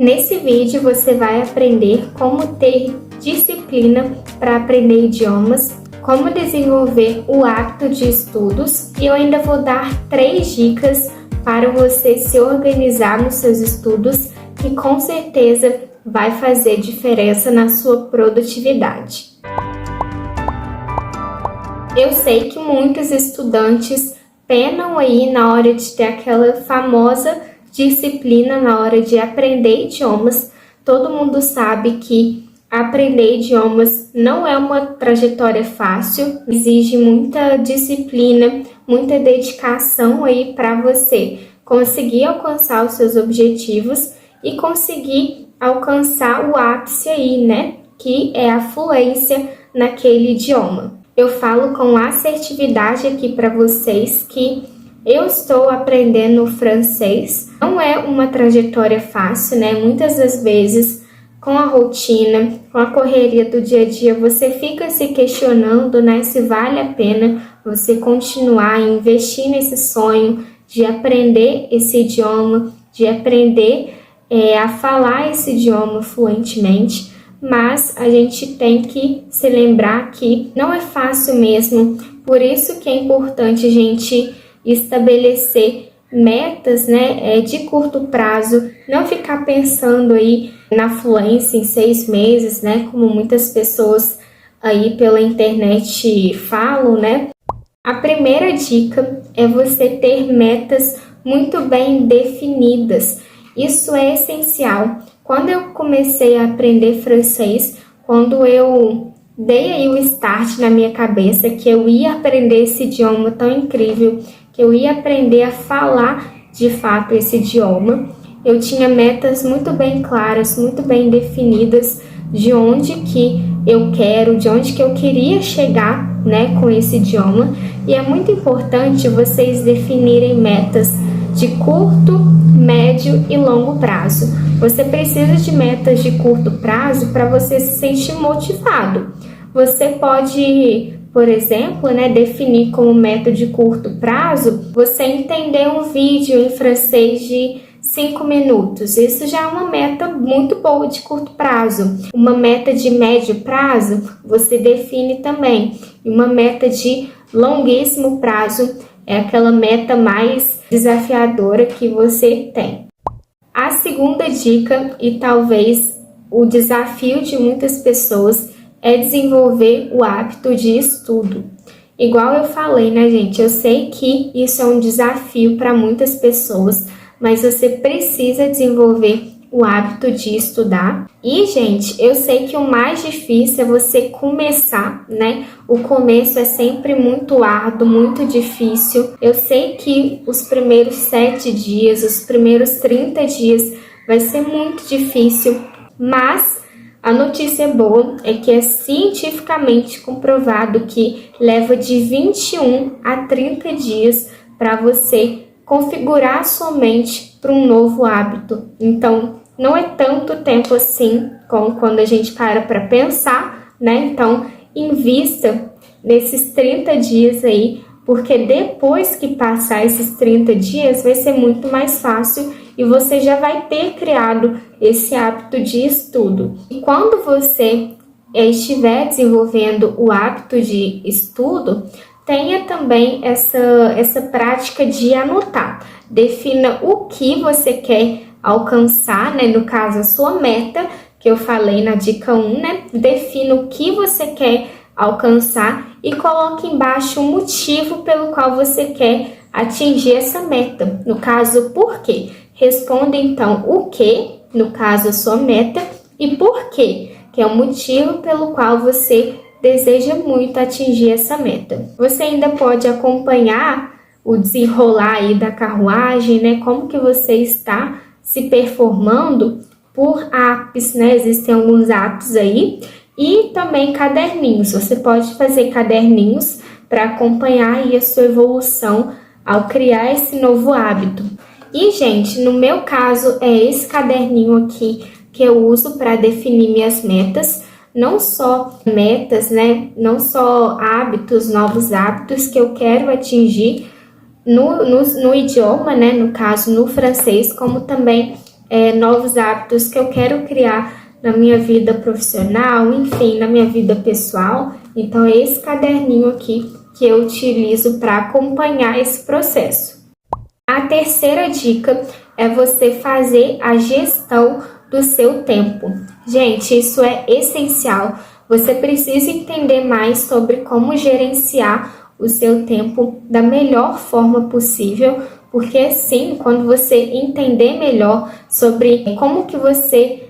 Nesse vídeo você vai aprender como ter disciplina para aprender idiomas, como desenvolver o hábito de estudos e eu ainda vou dar 3 dicas para você se organizar nos seus estudos que com certeza vai fazer diferença na sua produtividade. Eu sei que muitos estudantes penam aí na hora de ter aquela famosa disciplina na hora de aprender idiomas. Todo mundo sabe que aprender idiomas não é uma trajetória fácil, exige muita disciplina, muita dedicação aí para você conseguir alcançar os seus objetivos e conseguir alcançar o ápice aí, né? Que é a fluência naquele idioma. Eu falo com assertividade aqui para vocês que eu estou aprendendo francês. Não é uma trajetória fácil, né? Muitas das vezes, com a rotina, com a correria do dia a dia, você fica se questionando, né? Se vale a pena você continuar a investir nesse sonho de aprender esse idioma, de aprender a falar esse idioma fluentemente. Mas a gente tem que se lembrar que não é fácil mesmo. Por isso que é importante a gente estabelecer metas, né, de curto prazo, não ficar pensando aí na fluência em 6 meses, né, como muitas pessoas aí pela internet falam, né? A primeira dica é você ter metas muito bem definidas. Isso é essencial. Quando eu comecei a aprender francês, quando eu dei aí o start na minha cabeça que eu ia aprender esse idioma tão incrível, que eu ia aprender a falar de fato esse idioma, eu tinha metas muito bem claras, muito bem definidas de onde que eu quero, de onde que eu queria chegar, né, com esse idioma. E é muito importante vocês definirem metas de curto, médio e longo prazo. Você precisa de metas de curto prazo para você se sentir motivado. Você pode, por exemplo, né, definir como meta de curto prazo você entender um vídeo em francês de 5 minutos. Isso já é uma meta muito boa de curto prazo. Uma meta de médio prazo você define também. E uma meta de longuíssimo prazo é aquela meta mais desafiadora que você tem. A segunda dica, e talvez o desafio de muitas pessoas, é desenvolver o hábito de estudo. Igual eu falei, né, gente? Eu sei que isso é um desafio para muitas pessoas, mas você precisa desenvolver o hábito de estudar. E, gente, eu sei que o mais difícil é você começar, né? O começo é sempre muito árduo, muito difícil. Eu sei que os primeiros 7 dias, os primeiros 30 dias vai ser muito difícil, mas a notícia boa é que é cientificamente comprovado que leva de 21 a 30 dias para você configurar a sua mente para um novo hábito. Então, não é tanto tempo assim como quando a gente para pensar, né? Então, invista nesses 30 dias aí, porque depois que passar esses 30 dias, vai ser muito mais fácil e você já vai ter criado esse hábito de estudo. E quando você estiver desenvolvendo o hábito de estudo, tenha também essa prática de anotar. Defina o que você quer alcançar, né? No caso, a sua meta, que eu falei na dica 1, né? Defina o que você quer alcançar e coloque embaixo o motivo pelo qual você quer atingir essa meta. No caso, por quê? Responda então o que, no caso, a sua meta, e por quê, que é o motivo pelo qual você deseja muito atingir essa meta. Você ainda pode acompanhar o desenrolar aí da carruagem, né? Como que você está se performando por apps, né? Existem alguns apps aí e também caderninhos. Você pode fazer caderninhos para acompanhar aí a sua evolução ao criar esse novo hábito. E, gente, no meu caso é esse caderninho aqui que eu uso para definir minhas metas. Não só metas, né? Não só hábitos, novos hábitos que eu quero atingir no idioma, né? No caso, no francês, como também novos hábitos que eu quero criar na minha vida profissional, enfim, na minha vida pessoal. Então é esse caderninho aqui que eu utilizo para acompanhar esse processo. A terceira dica é você fazer a gestão do seu tempo. Gente, isso é essencial. Você precisa entender mais sobre como gerenciar o seu tempo da melhor forma possível, porque assim, quando você entender melhor sobre como que você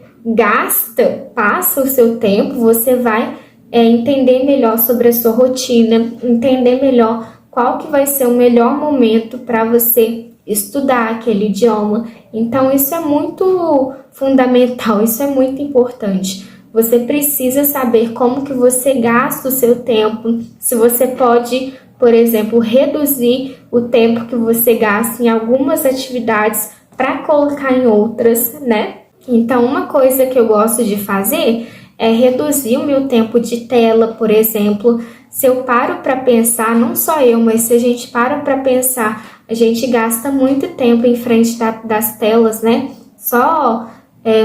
passa o seu tempo, você vai entender melhor sobre a sua rotina, entender melhor qual que vai ser o melhor momento para você estudar aquele idioma. Então isso é muito fundamental, isso é muito importante. Você precisa saber como que você gasta o seu tempo, se você pode, por exemplo, reduzir o tempo que você gasta em algumas atividades para colocar em outras, né? Então, uma coisa que eu gosto de fazer é reduzir o meu tempo de tela, por exemplo. Se eu paro para pensar, não só eu, mas se a gente para pensar, a gente gasta muito tempo em frente das telas, né? Só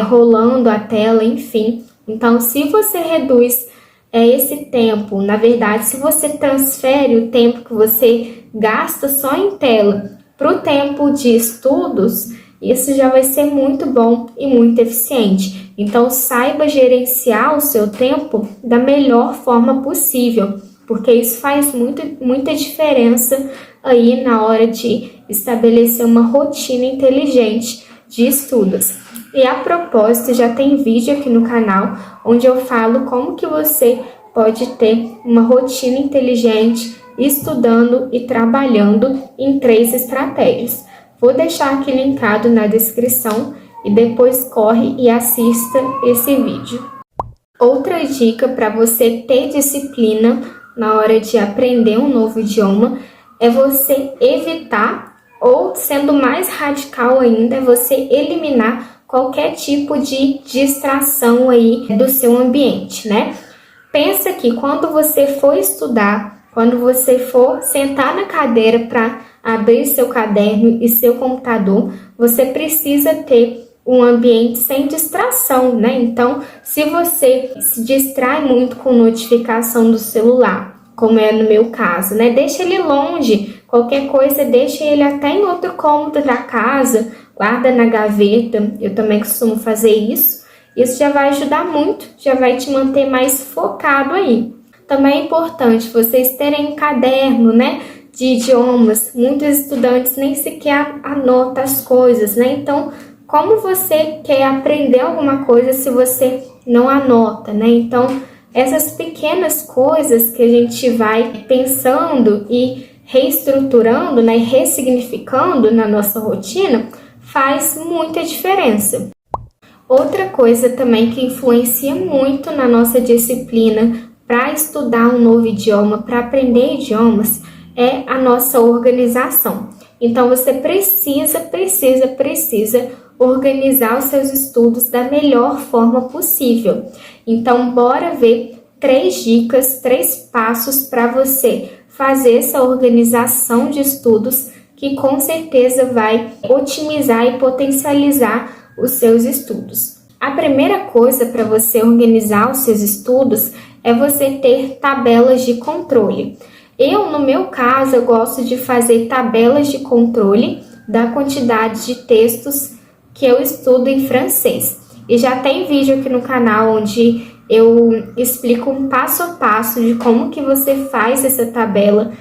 rolando a tela, enfim. Então, se você reduz esse tempo, na verdade, se você transfere o tempo que você gasta só em tela para o tempo de estudos, isso já vai ser muito bom e muito eficiente. Então, saiba gerenciar o seu tempo da melhor forma possível, porque isso faz muita diferença aí na hora de estabelecer uma rotina inteligente de estudos. E a propósito, já tem vídeo aqui no canal onde eu falo como que você pode ter uma rotina inteligente estudando e trabalhando em 3 estratégias. Vou deixar aqui linkado na descrição e depois corre e assista esse vídeo. Outra dica para você ter disciplina na hora de aprender um novo idioma é você evitar, ou sendo mais radical ainda, é você eliminar qualquer tipo de distração aí do seu ambiente, né? Pensa que quando você for estudar, quando você for sentar na cadeira para abrir seu caderno e seu computador, você precisa ter um ambiente sem distração, né? Então, se você se distrai muito com notificação do celular, como é no meu caso, né? Deixa ele longe, qualquer coisa, deixa ele até em outro cômodo da casa, guarda na gaveta, eu também costumo fazer isso. Isso já vai ajudar muito, já vai te manter mais focado aí. Também é importante vocês terem um caderno, né, de idiomas. Muitos estudantes nem sequer anotam as coisas, né? Então, como você quer aprender alguma coisa se você não anota, né? Então, essas pequenas coisas que a gente vai pensando e reestruturando, né, e ressignificando na nossa rotina, faz muita diferença. Outra coisa também que influencia muito na nossa disciplina para estudar um novo idioma, para aprender idiomas, é a nossa organização. Então, você precisa organizar os seus estudos da melhor forma possível. Então, bora ver 3 dicas, 3 passos para você fazer essa organização de estudos que com certeza vai otimizar e potencializar os seus estudos. A primeira coisa para você organizar os seus estudos é você ter tabelas de controle. No meu caso, eu gosto de fazer tabelas de controle da quantidade de textos que eu estudo em francês. E já tem vídeo aqui no canal onde eu explico um passo a passo de como que você faz essa tabela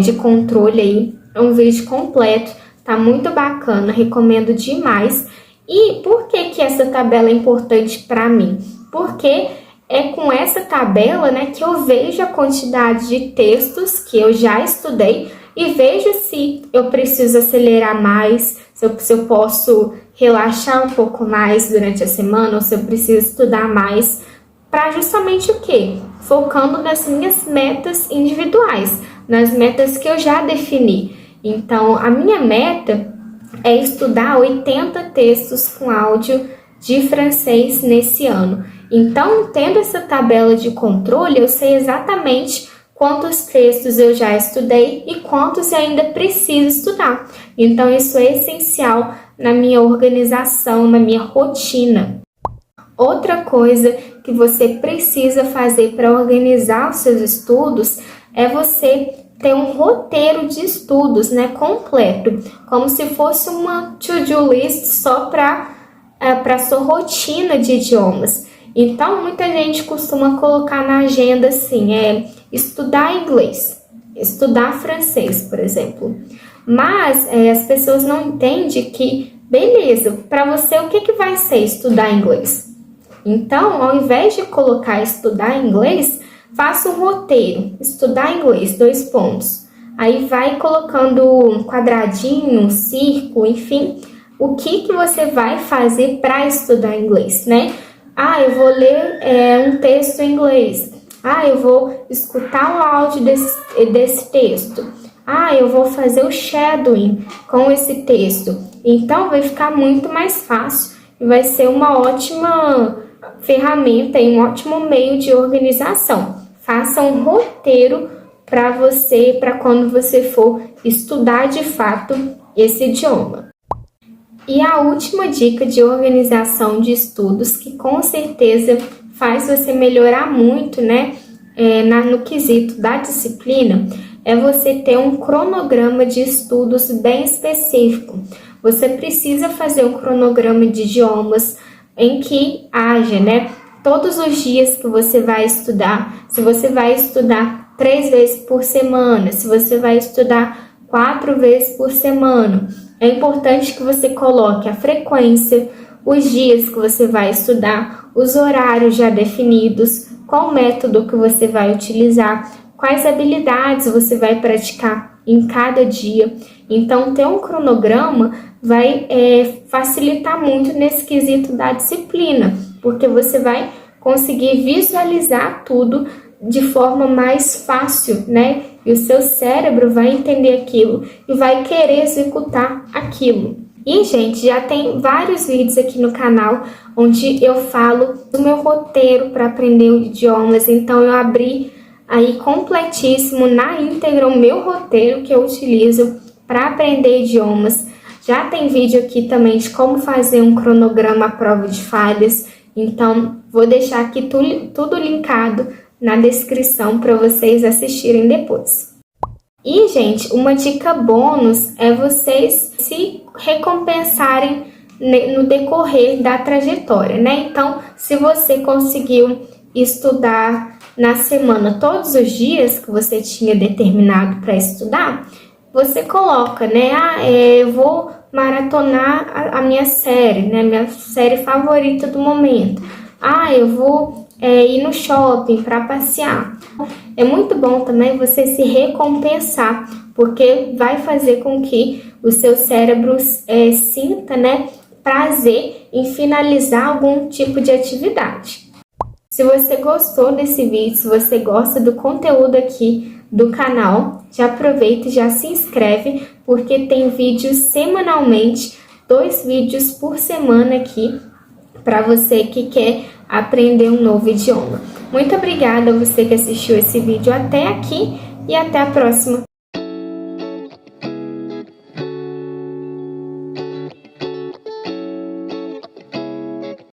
de controle aí. É um vídeo completo, tá muito bacana, recomendo demais. E por que essa tabela é importante para mim? Porque é com essa tabela, né, que eu vejo a quantidade de textos que eu já estudei e vejo se eu preciso acelerar mais, se eu posso relaxar um pouco mais durante a semana ou se eu preciso estudar mais, para justamente o quê? Focando nas minhas metas individuais, nas metas que eu já defini. Então, a minha meta é estudar 80 textos com áudio de francês nesse ano. Então, tendo essa tabela de controle, eu sei exatamente quantos textos eu já estudei e quantos eu ainda preciso estudar. Então, isso é essencial na minha organização, na minha rotina. Outra coisa que você precisa fazer para organizar os seus estudos é você ter um roteiro de estudos, né, completo, como se fosse uma to-do list só para sua rotina de idiomas. Então, muita gente costuma colocar na agenda assim, estudar inglês, estudar francês, por exemplo. Mas as pessoas não entendem que, beleza, para você o que vai ser estudar inglês? Então, ao invés de colocar estudar inglês, faça um roteiro, estudar inglês, 2 pontos. Aí vai colocando um quadradinho, um círculo, enfim, o que você vai fazer para estudar inglês, né? Eu vou ler um texto em inglês. Eu vou escutar o áudio desse texto. Eu vou fazer o shadowing com esse texto. Então, vai ficar muito mais fácil e vai ser uma ótima ferramenta e um ótimo meio de organização. Faça um roteiro para você, para quando você for estudar de fato esse idioma. E a última dica de organização de estudos, que com certeza faz você melhorar muito, né, no quesito da disciplina, é você ter um cronograma de estudos bem específico. Você precisa fazer um cronograma de idiomas em que haja, né, todos os dias que você vai estudar, se você vai estudar 3 vezes por semana, se você vai estudar 4 vezes por semana. É importante que você coloque a frequência, os dias que você vai estudar, os horários já definidos, qual método que você vai utilizar, quais habilidades você vai praticar em cada dia. Então, ter um cronograma vai facilitar muito nesse quesito da disciplina, porque você vai conseguir visualizar tudo de forma mais fácil, né? E o seu cérebro vai entender aquilo e vai querer executar aquilo. E, gente, já tem vários vídeos aqui no canal onde eu falo do meu roteiro para aprender idiomas. Então, eu abri aí completíssimo, na íntegra, o meu roteiro que eu utilizo para aprender idiomas. Já tem vídeo aqui também de como fazer um cronograma à prova de falhas. Então, vou deixar aqui tudo linkado na descrição para vocês assistirem depois. E, gente, uma dica bônus é vocês se recompensarem no decorrer da trajetória, né? Então, se você conseguiu estudar na semana todos os dias que você tinha determinado para estudar, você coloca, né? Eu vou maratonar a minha série, né? Minha série favorita do momento. Eu vou ir no shopping para passear. É muito bom também você se recompensar, porque vai fazer com que o seu cérebro sinta, né, prazer em finalizar algum tipo de atividade. Se você gostou desse vídeo, se você gosta do conteúdo aqui do canal, já aproveita e já se inscreve, porque tem vídeos semanalmente, 2 vídeos por semana aqui, para você que quer aprender um novo idioma. Muito obrigada a você que assistiu esse vídeo até aqui e até a próxima.